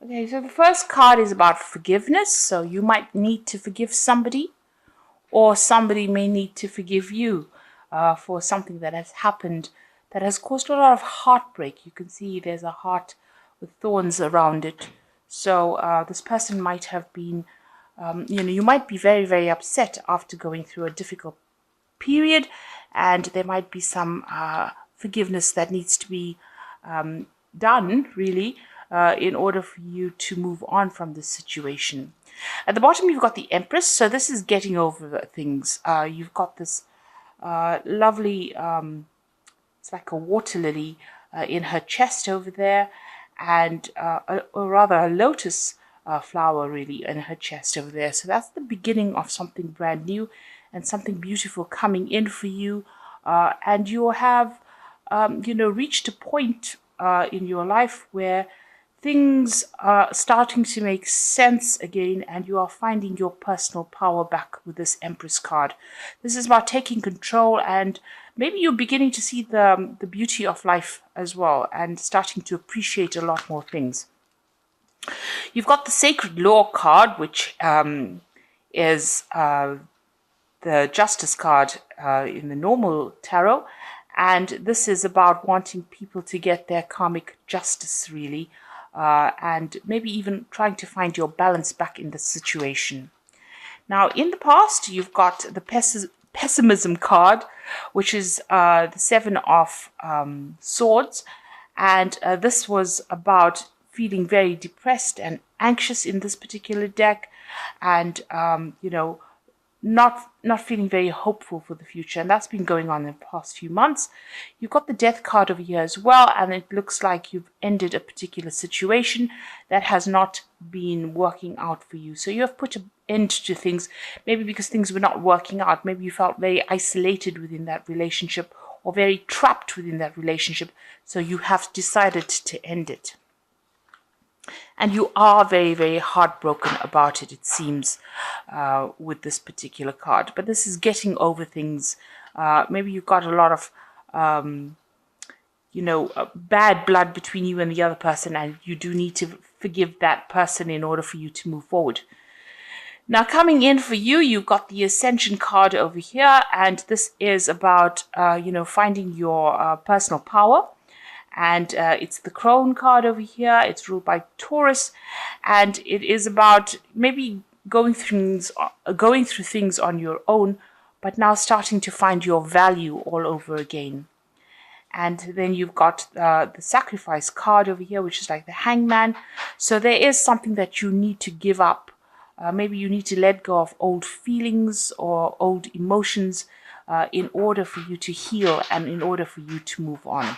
Okay, so the first card is about forgiveness. So you might need to forgive somebody, or somebody may need to forgive you for something that has happened that has caused a lot of heartbreak. You can see there's a heart with thorns around it. So this person might have been, you might be very, very upset after going through a difficult period, and there might be some forgiveness that needs to be done, really, in order for you to move on from this situation. At the bottom, you've got the Empress, so this is getting over things. You've got this lovely, it's like a water lily in her chest over there, and or rather a lotus flower really in her chest over there. So that's the beginning of something brand new and something beautiful coming in for you. And you have, reached a point in your life where things are starting to make sense again, and you are finding your personal power back with this Empress card. This is about taking control, and maybe you're beginning to see the beauty of life as well, and starting to appreciate a lot more things. You've got the Sacred Law card, which is the Justice card in the normal tarot. And this is about wanting people to get their karmic justice, really, and maybe even trying to find your balance back in the situation. Now, in the past, you've got the pessimism card, which is the Seven of Swords. And this was about feeling very depressed and anxious in this particular deck, and, not feeling very hopeful for the future, and that's been going on in the past few months. You've got the Death card over here as well, and it looks like you've ended a particular situation that has not been working out for you. So you have put an end to things, maybe because things were not working out. Maybe you felt very isolated within that relationship, or very trapped within that relationship, so you have decided to end it. And you are very, very heartbroken about it, it seems, with this particular card. But this is getting over things. Maybe you've got a lot of, bad blood between you and the other person, and you do need to forgive that person in order for you to move forward. Now, coming in for you, you've got the Ascension card over here, and this is about, finding your personal power. And it's the Crone card over here. It's ruled by Taurus, and it is about maybe going through things on your own, but now starting to find your value all over again. And then you've got the Sacrifice card over here, which is like the Hangman. So there is something that you need to give up. Maybe you need to let go of old feelings or old emotions in order for you to heal and in order for you to move on.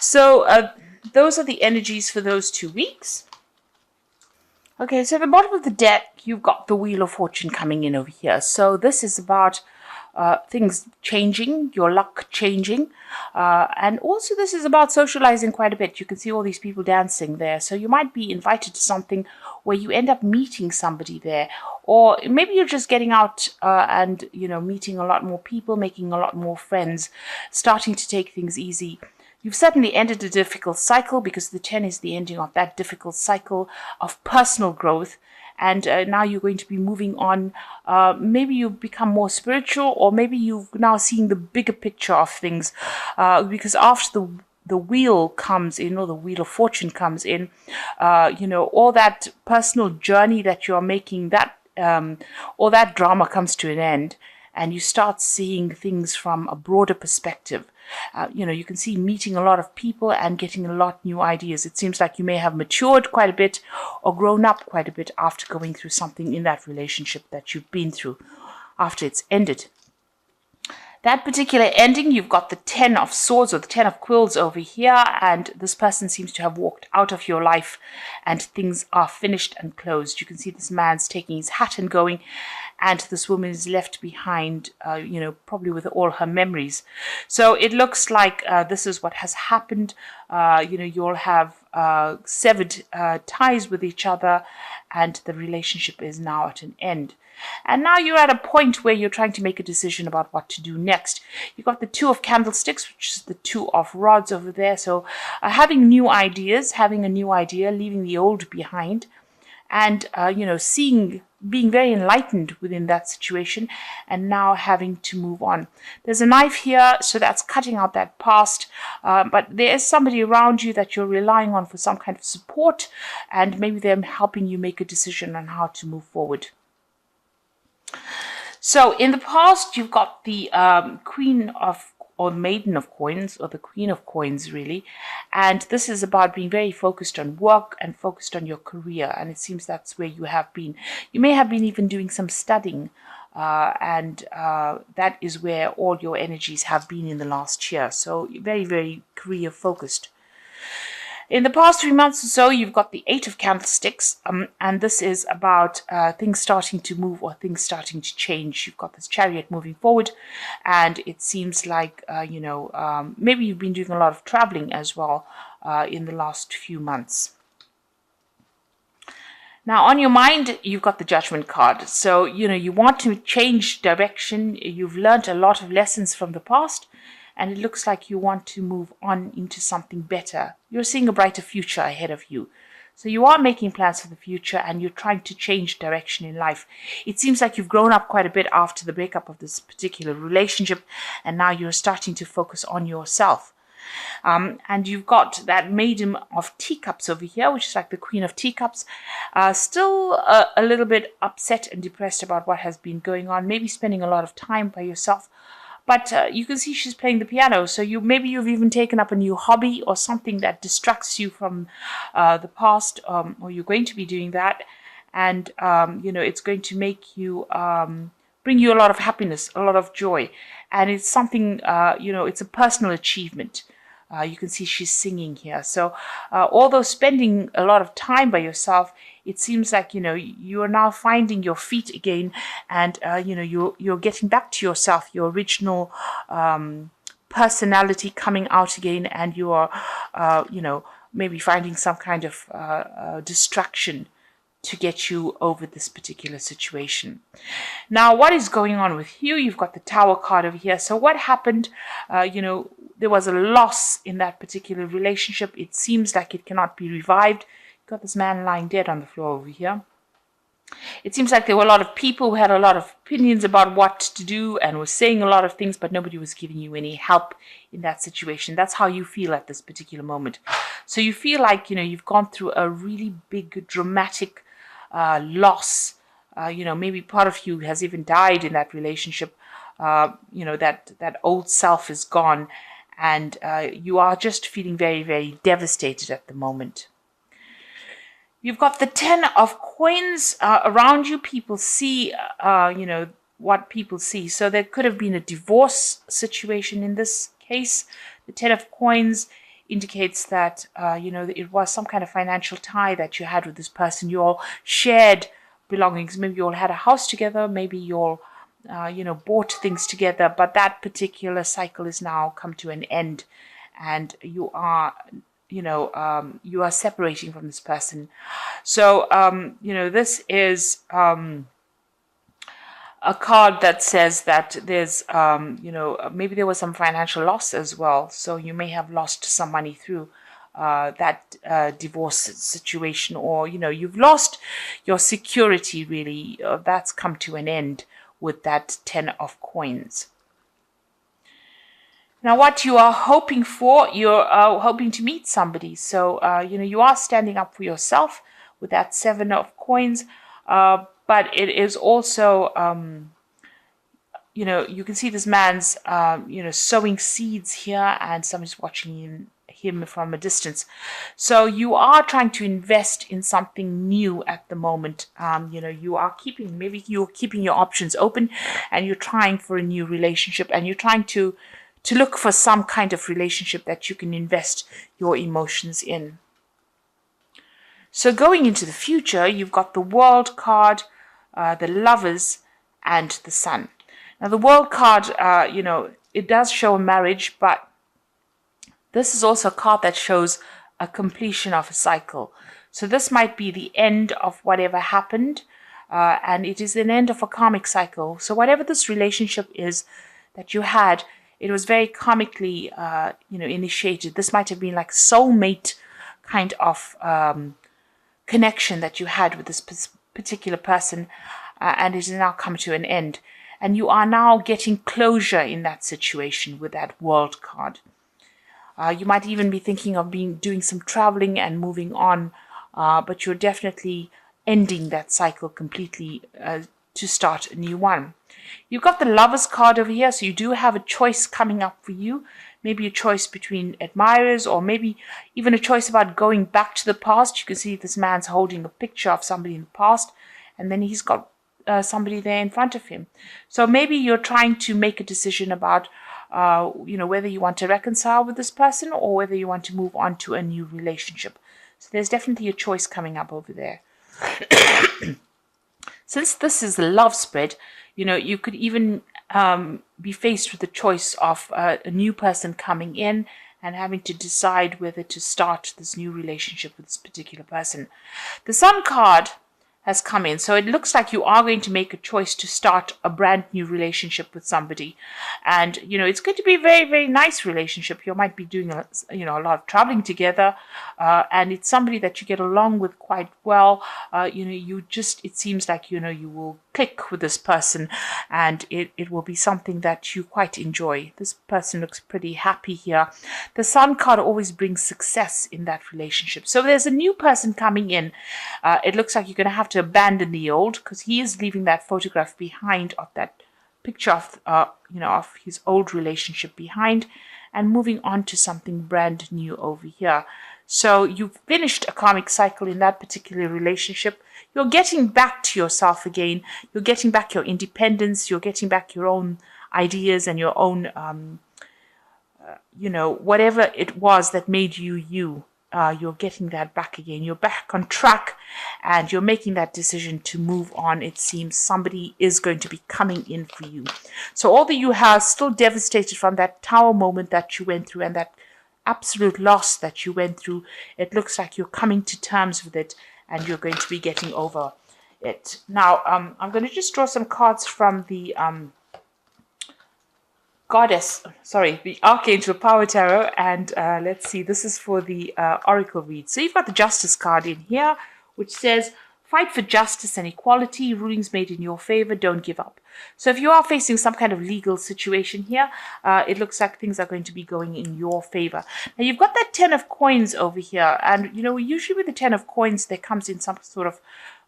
So those are the energies for those 2 weeks. Okay, so at the bottom of the deck, you've got the Wheel of Fortune coming in over here. So this is about things changing, your luck changing. And also this is about socializing quite a bit. You can see all these people dancing there. So you might be invited to something where you end up meeting somebody there. Or maybe you're just getting out and, meeting a lot more people, making a lot more friends, starting to take things easy. You've certainly ended a difficult cycle, because the 10 is the ending of that difficult cycle of personal growth. And now you're going to be moving on. Maybe you've become more spiritual, or maybe you've now seen the bigger picture of things. Because after the wheel comes in, or the Wheel of Fortune comes in, all that personal journey that you're making, that all that drama comes to an end. And you start seeing things from a broader perspective. You can see meeting a lot of people and getting a lot of new ideas. It seems like you may have matured quite a bit or grown up quite a bit after going through something in that relationship that you've been through after it's ended. That particular ending, you've got the 10 of Swords, or the 10 of Quills over here, and this person seems to have walked out of your life and things are finished and closed. You can see this man's taking his hat and going, and this woman is left behind, probably with all her memories. So it looks like this is what has happened. You'll have severed ties with each other, and the relationship is now at an end. And now you're at a point where you're trying to make a decision about what to do next. You've got the Two of Candlesticks, which is the Two of Rods over there. So having new ideas, having a new idea, leaving the old behind, and being very enlightened within that situation, and now having to move on. There's a knife here, so that's cutting out that past, but there is somebody around you that you're relying on for some kind of support, and maybe they're helping you make a decision on how to move forward. So in the past, you've got the Maiden of Coins, or the Queen of Coins, really. And this is about being very focused on work and focused on your career. And it seems that's where you have been. You may have been even doing some studying. And that is where all your energies have been in the last year. So very, very career focused. In the past 3 months or so, you've got the Eight of Candlesticks, and this is about things starting to move or things starting to change. You've got this Chariot moving forward, and it seems like, maybe you've been doing a lot of traveling as well in the last few months. Now, on your mind, you've got the Judgment card. So, you want to change direction. You've learned a lot of lessons from the past, and it looks like you want to move on into something better. You're seeing a brighter future ahead of you. So you are making plans for the future, and you're trying to change direction in life. It seems like you've grown up quite a bit after the breakup of this particular relationship, and now you're starting to focus on yourself. And you've got that Maiden of Teacups over here, which is like the Queen of Teacups. Still a little bit upset and depressed about what has been going on, maybe spending a lot of time by yourself. But you can see she's playing the piano, so maybe you've even taken up a new hobby or something that distracts you from the past, or you're going to be doing that, and it's going to make you bring you a lot of happiness, a lot of joy, and it's something it's a personal achievement. You can see she's singing here. So although spending a lot of time by yourself, it seems like, you are now finding your feet again, and, you're getting back to yourself, your original personality coming out again, and you are, maybe finding some kind of distraction to get you over this particular situation. Now, what is going on with you? You've got the Tower card over here. So what happened? There was a loss in that particular relationship. It seems like it cannot be revived. You've got this man lying dead on the floor over here. It seems like there were a lot of people who had a lot of opinions about what to do and were saying a lot of things, but nobody was giving you any help in that situation. That's how you feel at this particular moment. So you feel like, you've gone through a really big, dramatic loss. Maybe part of you has even died in that relationship. That old self is gone, and you are just feeling very, very devastated at the moment. You've got the Ten of Coins around you. People see, what people see. So there could have been a divorce situation in this case. The Ten of Coins indicates that, it was some kind of financial tie that you had with this person. You all shared belongings. Maybe you all had a house together. Maybe you all, bought things together. But that particular cycle is now come to an end, and you are you are separating from this person. So, this is a card that says that there's, maybe there was some financial loss as well. So you may have lost some money through that divorce situation, or, you've lost your security, really. That's come to an end with that Ten of Coins. Now, what you are hoping for, you're hoping to meet somebody. So, you are standing up for yourself with that Seven of Coins. But it is also, you can see this man's, sowing seeds here, and somebody's watching him from a distance. So you are trying to invest in something new at the moment. You are maybe you're keeping your options open, and you're trying for a new relationship, and you're trying to look for some kind of relationship that you can invest your emotions in. So going into the future, you've got the World card, the Lovers, and the Sun. Now, the World card, it does show a marriage, but this is also a card that shows a completion of a cycle. So this might be the end of whatever happened, and it is an end of a karmic cycle. So whatever this relationship is that you had, it was very karmically, initiated. This might have been like soulmate kind of connection that you had with this particular person, and it has now come to an end. And you are now getting closure in that situation with that World card. You might even be thinking of doing some traveling and moving on, but you're definitely ending that cycle completely to start a new one. You've got the Lovers card over here, so you do have a choice coming up for you. Maybe a choice between admirers, or maybe even a choice about going back to the past. You can see this man's holding a picture of somebody in the past, and then he's got somebody there in front of him. So maybe you're trying to make a decision about whether you want to reconcile with this person or whether you want to move on to a new relationship. So there's definitely a choice coming up over there. Since this is a love spread, you could even be faced with the choice of a new person coming in and having to decide whether to start this new relationship with this particular person. The Sun card has come in. So it looks like you are going to make a choice to start a brand new relationship with somebody. And, it's going to be a very, very nice relationship. You might be doing, a lot of traveling together. And it's somebody that you get along with quite well. It seems like, you will click with this person, and it will be something that you quite enjoy. This person looks pretty happy here. The Sun card always brings success in that relationship. So there's a new person coming in. It looks like you're going to have to abandon the old, because he is leaving that photograph behind of that picture of his old relationship behind, and moving on to something brand new over here. So you've finished a karmic cycle in that particular relationship. You're getting back to yourself again. You're getting back your independence. You're getting back your own ideas and your own, whatever it was that made you you. You're getting that back again. You're back on track, and you're making that decision to move on. It seems somebody is going to be coming in for you. So although you are still devastated from that tower moment that you went through and that absolute loss that you went through, it looks like you're coming to terms with it, and you're going to be getting over it. Now, I'm going to just draw some cards from the the Archangel Power Tarot, and let's see, this is for the Oracle read. So you've got the Justice card in here, which says, fight for justice and equality, rulings made in your favor, don't give up. So if you are facing some kind of legal situation here, it looks like things are going to be going in your favor. Now you've got that 10 of coins over here, and usually with the 10 of coins, there comes in some sort of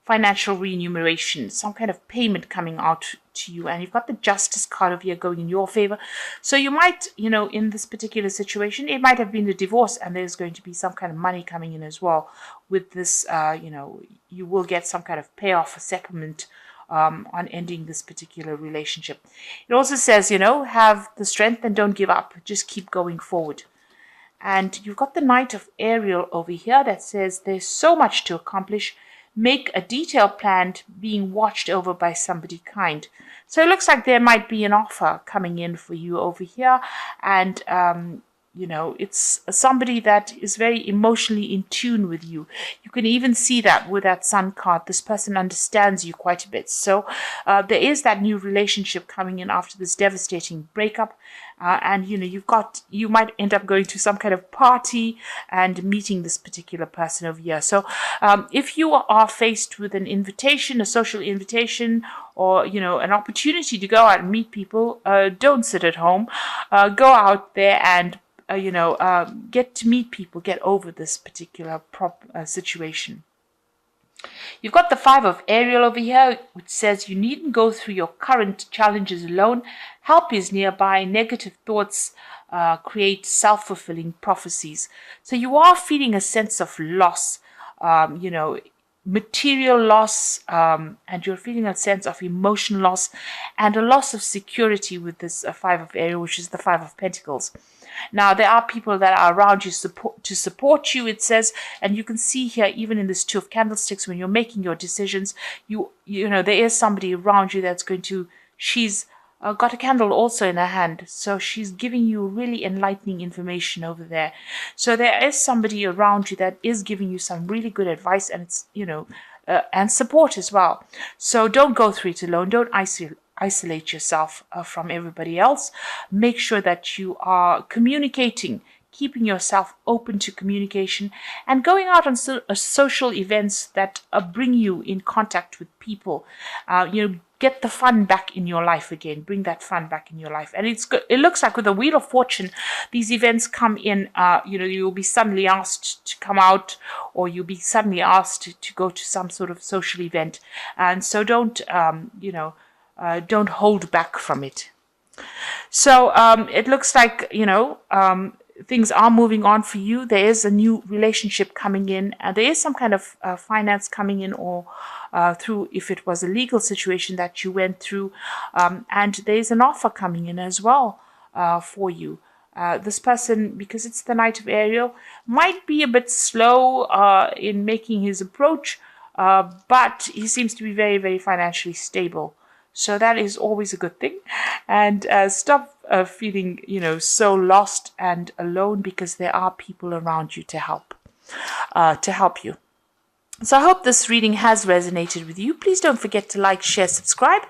financial remuneration, some kind of payment coming out to you, and you've got the Justice card over here going in your favor. So you might, in this particular situation, it might have been a divorce, and there's going to be some kind of money coming in as well. With this, you will get some kind of payoff or settlement on ending this particular relationship. It also says, have the strength and don't give up. Just keep going forward. And you've got the Knight of Ariel over here that says there's so much to accomplish. Make a detailed plan being watched over by somebody kind. So it looks like there might be an offer coming in for you over here. And, it's somebody that is very emotionally in tune with you. You can even see that with that Sun card. This person understands you quite a bit. So there is that new relationship coming in after this devastating breakup. And, you might end up going to some kind of party and meeting this particular person over here. So if you are faced with an invitation, a social invitation, or, an opportunity to go out and meet people, don't sit at home. Go out there and, get to meet people, get over this particular situation. You've got the 5 of Ariel over here, which says you needn't go through your current challenges alone. Help is nearby. Negative thoughts create self-fulfilling prophecies. So you are feeling a sense of loss, material loss, and you're feeling a sense of emotional loss and a loss of security with this 5 of Ariel, which is the 5 of Pentacles. Now, there are people that are around you to support you, it says, and you can see here, even in this 2 of Candlesticks, when you're making your decisions, there is somebody around you that's going to, she's got a candle also in her hand. So she's giving you really enlightening information over there. So there is somebody around you that is giving you some really good advice, and it's, and support as well. So don't go through it alone. Don't isolate yourself from everybody else. Make sure that you are communicating, keeping yourself open to communication, and going out on social events that bring you in contact with people. Get the fun back in your life again. Bring that fun back in your life. And it's good. It looks like with the Wheel of Fortune, these events come in, you'll be suddenly asked to come out, or you'll be suddenly asked to go to some sort of social event. And so don't hold back from it. So it looks like, things are moving on for you. There is a new relationship coming in, and there is some kind of finance coming in, or through, if it was a legal situation that you went through, and there is an offer coming in as well for you. This person, because it's the Knight of Ariel, might be a bit slow in making his approach, but he seems to be very, very financially stable. So that is always a good thing. And stop feeling, so lost and alone, because there are people around you to help you. So I hope this reading has resonated with you. Please don't forget to like, share, subscribe.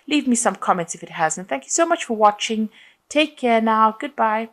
Leave me some comments if it hasn't. Thank you so much for watching. Take care now. Goodbye.